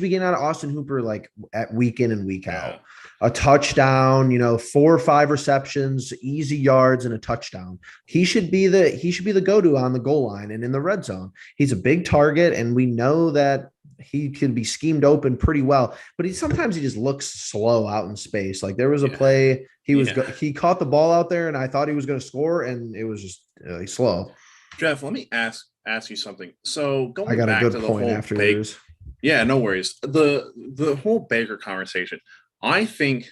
getting out of Austin Hooper, at week in and week out. A touchdown, 4 or 5 receptions, easy yards, and a touchdown. He should be the go-to on the goal line and in the red zone. He's a big target, and we know that he can be schemed open pretty well, but sometimes he just looks slow out in space. Like there was a play he caught the ball out there, and I thought he was going to score, and it was just slow. Jeff, let me ask you something. So I got back a good to the point whole after yours. Yeah, no worries. The whole Baker conversation. I think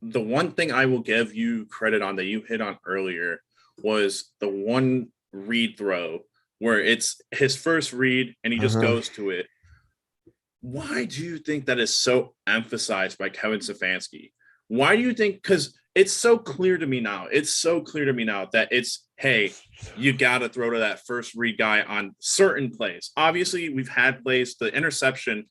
the one thing I will give you credit on that you hit on earlier was the one read throw where it's his first read and he just goes to it. Why do you think that is so emphasized by Kevin Stefanski? Why do you think? Because it's so clear to me now. That it's, hey, you got to throw to that first read guy on certain plays. Obviously, we've had plays, the interception.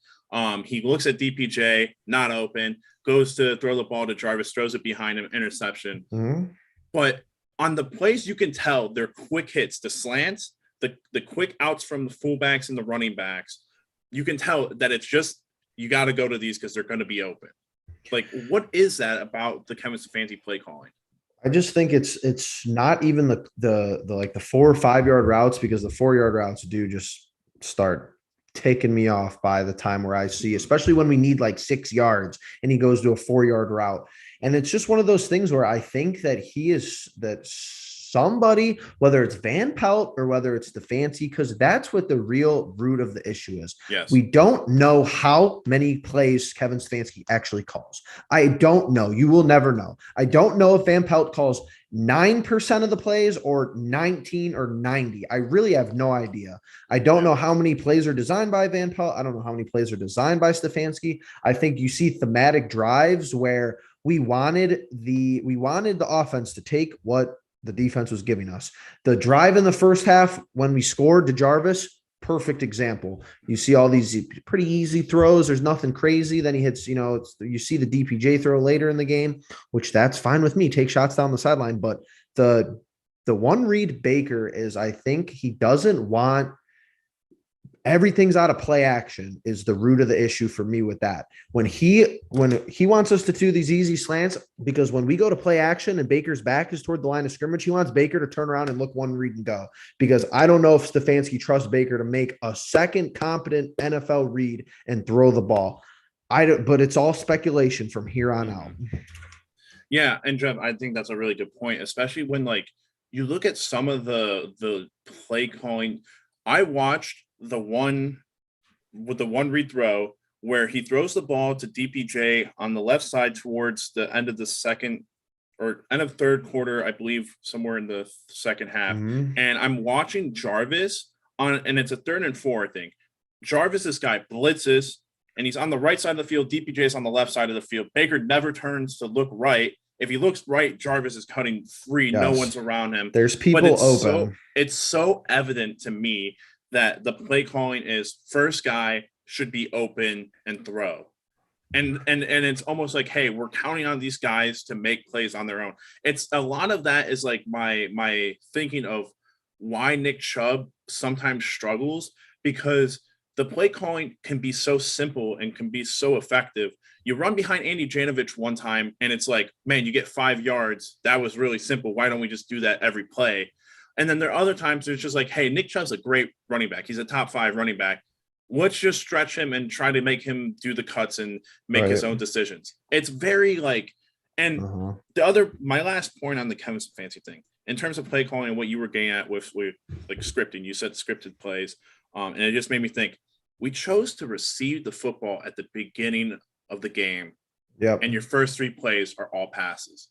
He looks at DPJ, not open, goes to throw the ball to Jarvis, throws it behind him, interception. Mm-hmm. But on the plays, you can tell they're quick hits, the slants, the quick outs from the fullbacks and the running backs. You can tell that it's just, you got to go to these because they're going to be open. What is that about the Kevin Stefanski play calling? I just think it's not even the 4 or 5 yard routes, because the 4 yard routes do just start taking me off by the time where I see, especially when we need 6 yards and he goes to a 4 yard route. And it's just one of those things where I think that somebody, whether it's Van Pelt or whether it's Stefanski, because that's what the real root of the issue is. Yes. We don't know how many plays Kevin Stefanski actually calls. I don't know. You will never know. I don't know if Van Pelt calls 9% of the plays or 19 or 90. I really have no idea. I don't know how many plays are designed by Van Pelt. I don't know how many plays are designed by Stefanski. I think you see thematic drives where we wanted the offense to take what the defense was giving us. The drive in the first half when we scored to Jarvis, perfect example. You see all these pretty easy throws. There's nothing crazy. Then he hits, you see the DPJ throw later in the game, which that's fine with me. Take shots down the sideline. But the one read Baker is, I think he doesn't want everything's out of play action is the root of the issue for me with that. When he wants us to do these easy slants, because when we go to play action and Baker's back is toward the line of scrimmage, he wants Baker to turn around and look one read and go, because I don't know if Stefanski trusts Baker to make a second competent NFL read and throw the ball. I don't, but it's all speculation from here on out. Yeah, and Jeff, I think that's a really good point, especially when like you look at some of the play calling. I watched the one with the one read throw where he throws the ball to DPJ on the left side towards the end of the second or end of third quarter, I believe, somewhere in the second half. Mm-hmm. And I'm watching Jarvis and it's a 3rd and 4, I think. Jarvis, this guy blitzes, and he's on the right side of the field. DPJ is on the left side of the field. Baker never turns to look right. If he looks right, Jarvis is cutting free. Yes. No one's around him. There's people open. It's so evident to me that the play calling is first guy should be open and throw. And it's almost like, hey, we're counting on these guys to make plays on their own. It's a lot of that is like my thinking of why Nick Chubb sometimes struggles, because the play calling can be so simple and can be so effective. You run behind Andy Janovich one time and it's like, man, you get 5 yards. That was really simple. Why don't we just do that every play? And then there are other times it's just like, hey, Nick Chubb's a great running back. He's a top 5 running back. Let's just stretch him and try to make him do the cuts and make his own decisions. It's very like, and my last point on the Kevin Stefanski thing, in terms of play calling and what you were getting at with like scripting, you said scripted plays. And it just made me think, we chose to receive the football at the beginning of the game. Yep. And your first 3 plays are all passes.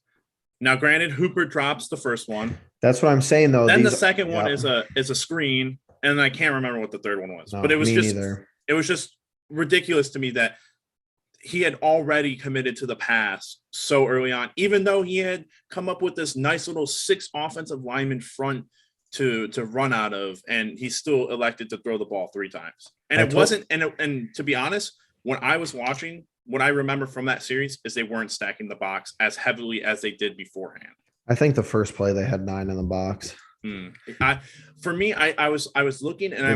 Now, granted, Hooper drops the first one. That's what I'm saying, though. Then the second one is a screen. And I can't remember what the third one was, but it was just ridiculous to me that he had already committed to the pass so early on, even though he had come up with this nice little 6 offensive lineman front to run out of, and he still elected to throw the ball 3 times. And it wasn't, and to be honest, when I was watching, what I remember from that series is they weren't stacking the box as heavily as they did beforehand. I think the first play they had 9 in the box. For me, I was looking and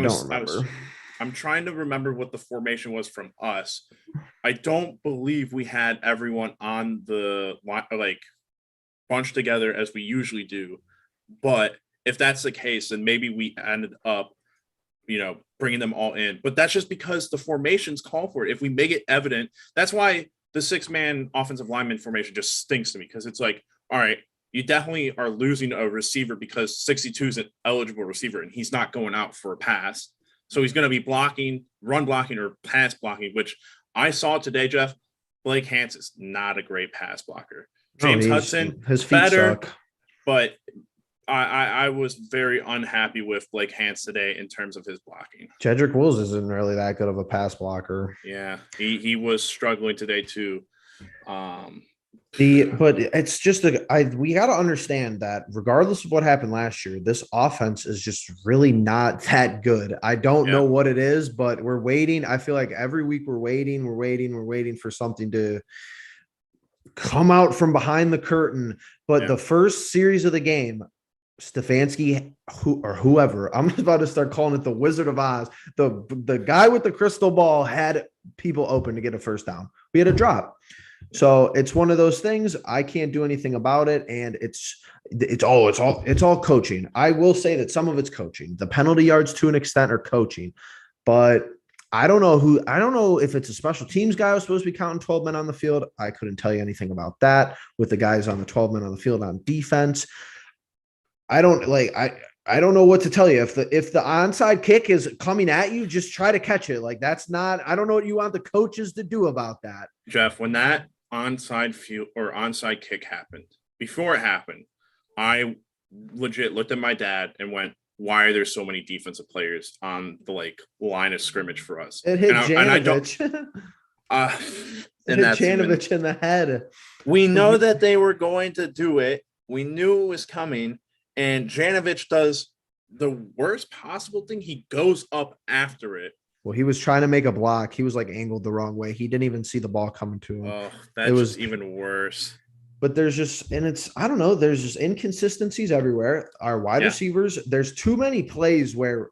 I'm trying to remember what the formation was from us. I don't believe we had everyone on the like bunched together as we usually do, but if that's the case, then maybe we ended up, bringing them all in. But that's just because the formations call for it. If we make it evident, that's why the 6-man offensive lineman formation just stinks to me, because it's like, all right, you definitely are losing a receiver because 62 is an eligible receiver and he's not going out for a pass. So he's going to be blocking, run blocking, or pass blocking, which I saw today, Jeff. Blake Hance is not a great pass blocker. James Hudson, his feet better, suck. But I was very unhappy with Blake Hance today in terms of his blocking. Jedrick Wills isn't really that good of a pass blocker. Yeah, he was struggling today too. But it's just we got to understand that regardless of what happened last year, this offense is just really not that good. I don't know what it is, but we're waiting. I feel like every week we're waiting for something to come out from behind the curtain. But the first series of the game, Stefanski, whoever, I'm about to start calling it the Wizard of Oz. The guy with the crystal ball had people open to get a first down. We had a drop. So it's one of those things. I can't do anything about it. And it's all coaching. I will say that some of it's coaching. The penalty yards to an extent are coaching, but I don't know if it's a special teams guy who's supposed to be counting 12 men on the field. I couldn't tell you anything about that with the guys on the 12 men on the field on defense. I don't know what to tell you. If the onside kick is coming at you, just try to catch it. Like, that's not, I don't know what you want the coaches to do about that. Jeff, when that onside kick happened, before it happened, I legit looked at my dad and went, why are there so many defensive players on the line of scrimmage for us? It hit Janovich. It hit Janovich in the head. We know that they were going to do it. We knew it was coming. And Janovich does the worst possible thing. He goes up after it. Well, he was trying to make a block. He was like angled the wrong way. He didn't even see the ball coming to him. Oh, that was even worse. But there's just inconsistencies everywhere. Our wide receivers, there's too many plays where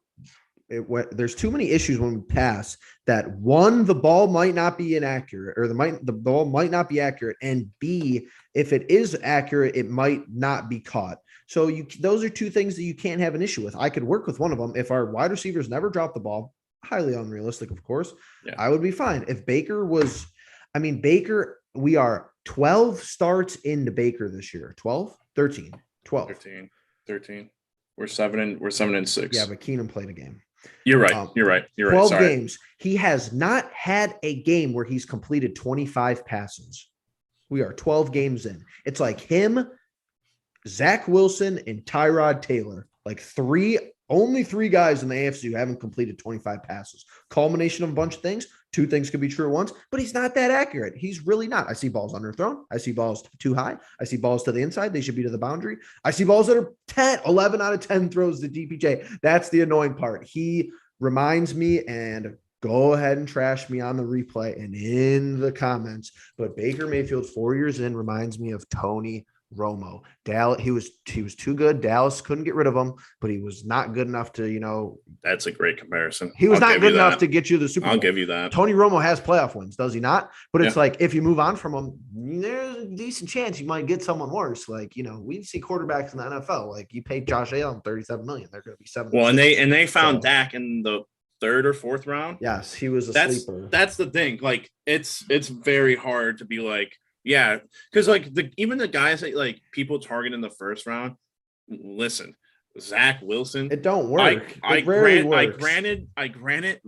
there's too many issues when we pass that, one, the ball might not be inaccurate, or the ball might not be accurate. And B, if it is accurate, it might not be caught. So those are 2 things that you can't have an issue with. I could work with one of them. If our wide receivers never drop the ball, highly unrealistic, of course, I would be fine. If Baker was I mean, Baker, we are 12 starts into Baker this year. 12, 13, 12. 13. We're 7-6. Yeah, but Keenum played a game. You're right. You're right. 12 Sorry. games. He has not had a game where he's completed 25 passes. We are 12 games in. It's like him, Zach Wilson, and Tyrod Taylor. Like only three guys in the AFC who haven't completed 25 passes. Culmination of a bunch of things. Two things could be true at once, but he's not that accurate. He's really not. I see balls underthrown. I see balls too high. I see balls to the inside. They should be to the boundary. I see balls that are 11 out of 10 throws to DPJ. That's the annoying part. He reminds me, and go ahead and trash me on the replay and in the comments, but Baker Mayfield 4 years in reminds me of Tony Romo. Dallas, he was too good. Dallas couldn't get rid of him, but he was not good enough to, That's a great comparison. He was not good enough to get you the Super Bowl. I'll give you that. Tony Romo has playoff wins, does he not? But it's like, if you move on from him, there's a decent chance you might get someone worse. Like, we see quarterbacks in the NFL. Like, you paid Josh Allen $37 million. They're going to be 7. Well, and they found Dak in the 3rd or 4th round. Yes, he was a sleeper. That's the thing. Like, it's very hard to be like, yeah, because like even the guys that like people target in the 1st round, listen, Zach Wilson, it don't work. I granted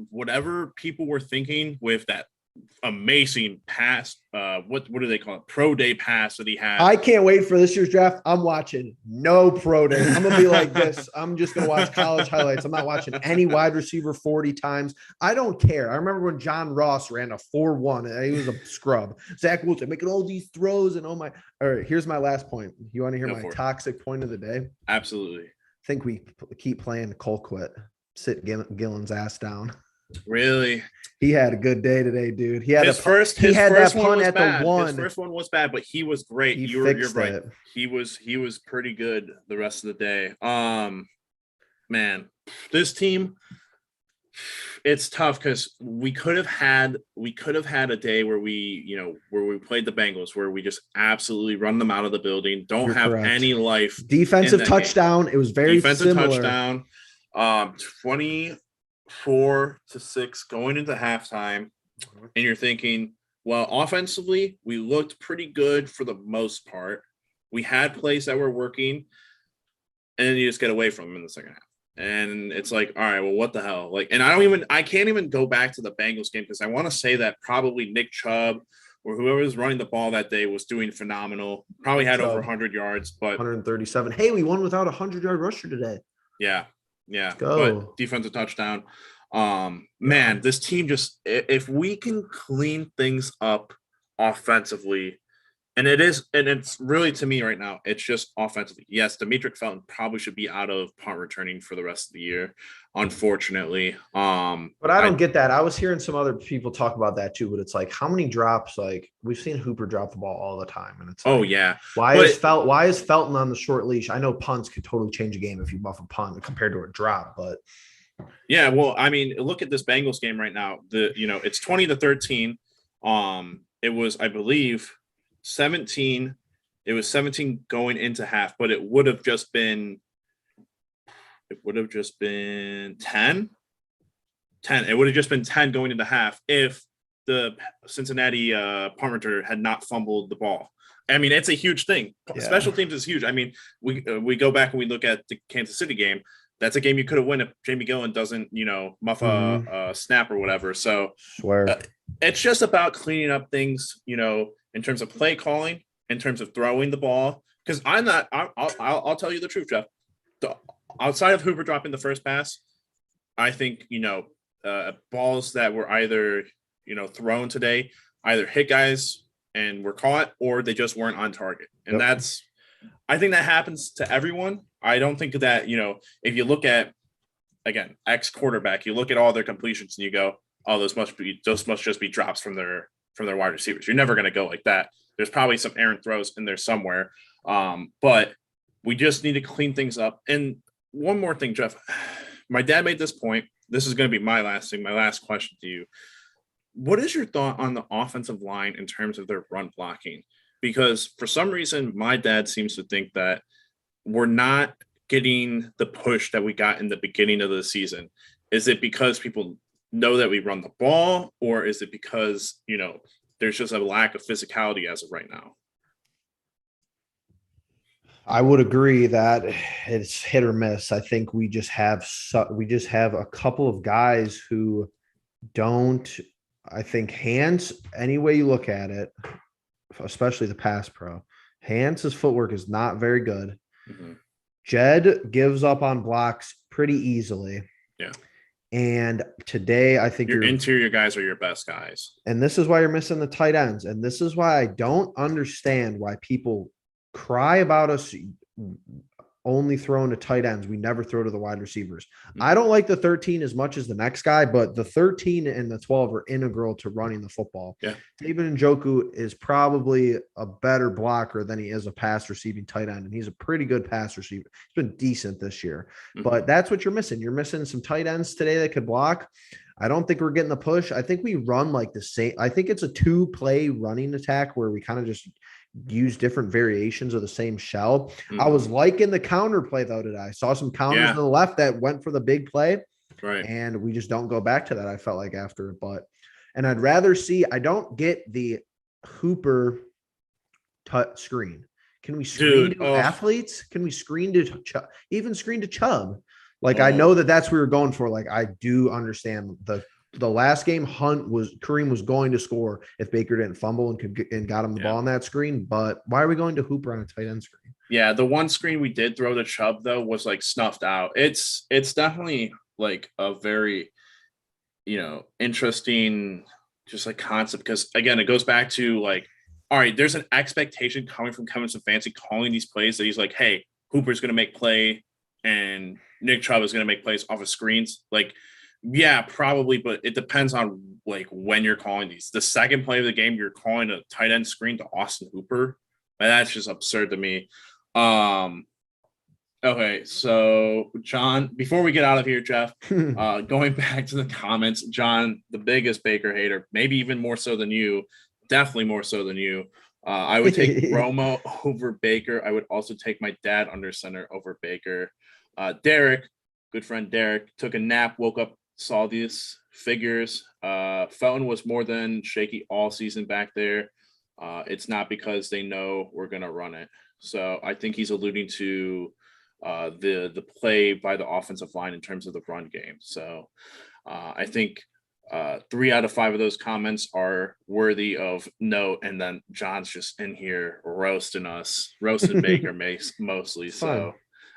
whatever people were thinking with that amazing pass. What do they call it? Pro day pass that he had. I can't wait for this year's draft. I'm watching no pro day. I'm gonna be like this. I'm just gonna watch college highlights. I'm not watching any wide receiver 40 times. I don't care. I remember when John Ross ran a 4.1. He was a scrub. Zach Wilson making all these throws and all right, here's my last point. You want to hear my toxic point of the day? Absolutely. I think we keep playing Colquitt. Sit Gillen's ass down. Really? He had a good day today, dude. He had his first punt at the 1. His first one was bad, but he was great. You're right. It. He was pretty good the rest of the day. Man, this team, it's tough because we could have had a day where we played the Bengals where we just absolutely run them out of the building, don't You're have correct. any life. Defensive touchdown. Game. It was very defensive similar. touchdown. 24-6 going into halftime, and you're thinking, well, offensively, we looked pretty good for the most part. We had plays that were working, and then you just get away from them in the second half. And it's like, all right, well, what the hell? Like, and I can't even go back to the Bengals game because I want to say that probably Nick Chubb or whoever was running the ball that day was doing phenomenal. Probably had over 100 yards, but 137. Hey, we won without a 100-yard rusher today. Yeah. But defensive touchdown. Man, this team just, if we can clean things up offensively, and it's really, to me right now, it's just offensively. Yes, Demetric Felton probably should be out of punt returning for the rest of the year, unfortunately. But I don't get that. I was hearing some other people talk about that too, but it's like, how many drops? Like, we've seen Hooper drop the ball all the time, and it's like, why is Felton on the short leash? I know punts could totally change a game if you buff a punt compared to a drop, but yeah, well, I mean, look at this Bengals game right now. It's 20-13. It was, I believe, 17. It was 17 going into half, but it would have just been 10. It would have just been 10 going into half if the Cincinnati punt returner had not fumbled the ball. I mean, it's a huge thing. Yeah. Special teams is huge. I mean, we go back and we look at the Kansas City game. That's a game you could have won if Jamie Gillen doesn't, muff a snap or whatever. So it's just about cleaning up things, in terms of play calling, in terms of throwing the ball. Because I'll tell you the truth, Jeff. Outside of Hooper dropping the first pass, I think, balls that were either, thrown today, either hit guys and were caught, or they just weren't on target. And I think that happens to everyone. I don't think that, if you look at, again, ex-quarterback, you look at all their completions and you go, oh, those must just be drops from their wide receivers. You're never going to go like that. There's probably some errant throws in there somewhere. But we just need to clean things up. And one more thing, Jeff, my dad made this point. This is going to be my last question to you. What is your thought on the offensive line in terms of their run blocking? Because for some reason, my dad seems to think that we're not getting the push that we got in the beginning of the season. Is it because people know that we run the ball, or is it because, there's just a lack of physicality as of right now. I would agree that it's hit or miss. I think we just have a couple of guys who don't. I think Hans, any way you look at it, especially the pass pro, Hans' footwork is not very good. Mm-hmm. Jed gives up on blocks pretty easily. Yeah. And today, I think your interior guys are your best guys. And this is why you're missing the tight ends. And this is why I don't understand why people cry about us only throwing to tight ends. We never throw to the wide receivers. Mm-hmm. I don't like the 13 as much as the next guy, but the 13 and the 12 are integral to running the football. Yeah. David Njoku is probably a better blocker than he is a pass receiving tight end. And he's a pretty good pass receiver. He's been decent this year, but that's what you're missing. You're missing some tight ends today that could block. I don't think we're getting the push. I think we run like the same. I think it's a 2-play running attack where we kind of just use different variations of the same shell. I was liking the counter play though today. I saw some counters to the left that went for the big play, right? And we just don't go back to that. I felt like after it, and I'd rather see. I don't get the Hooper screen. Can we screen to athletes? Can we screen to even screen to Chubb? Like I know that's what we were going for. Like I do understand the last game Kareem was going to score if Baker didn't fumble and got him the ball on that screen. But why are we going to Hooper on a tight end screen? Yeah, the one screen we did throw to Chubb though was like snuffed out. It's definitely like a very, interesting just like concept because again it goes back to like, all right, there's an expectation coming from Kevin Stefanski calling these plays that he's like, hey, Hooper's going to make play and Nick Chubb is going to make plays off of screens. Like, yeah, probably, but it depends on like when you're calling these. The second play of the game, you're calling a tight end screen to Austin Hooper. And that's just absurd to me. Okay, so John, before we get out of here, Jeff, going back to the comments, John, the biggest Baker hater, maybe even more so than you, definitely more so than you. I would take Romo over Baker. I would also take my dad under center over Baker. Derek, good friend Derek, took a nap, woke up, saw these figures. Felton was more than shaky all season back there. It's not because they know we're going to run it. So I think he's alluding to the play by the offensive line in terms of the run game. So I think 3 out of 5 of those comments are worthy of note. And then John's just in here roasting Baker mostly. So,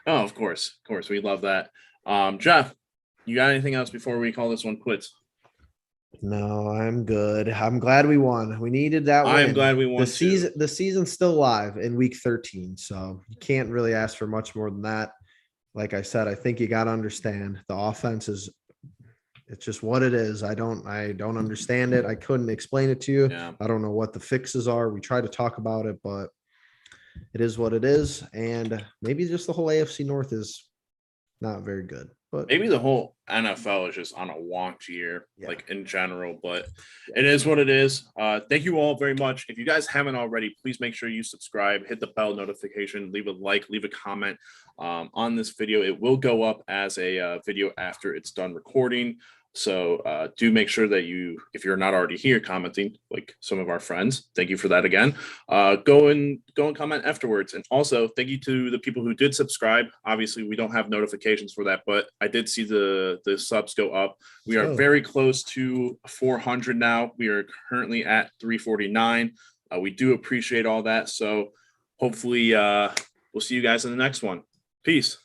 of course, we love that. Jeff, you got anything else before we call this one quits? No, I'm good. I'm glad we won. We needed that win. I'm glad we won. The season's still live in week 13, so you can't really ask for much more than that. Like I said, I think you got to understand the offense it's just what it is. I don't understand it. I couldn't explain it to you. Yeah. I don't know what the fixes are. We tried to talk about it, but it is what it is. And maybe just the whole AFC North is not very good. But maybe the whole NFL is just on a wonk year, like in general, but it is what it is. Thank you all very much. If you guys haven't already, please make sure you subscribe, hit the bell notification, leave a like, leave a comment on this video. It will go up as a video after it's done recording. So do make sure that if you're not already here commenting, like some of our friends, thank you for that again. Go and comment afterwards. And also thank you to the people who did subscribe. Obviously, we don't have notifications for that, but I did see the subs go up. We are very close to 400 now. We are currently at 349. We do appreciate all that. So hopefully we'll see you guys in the next one. Peace.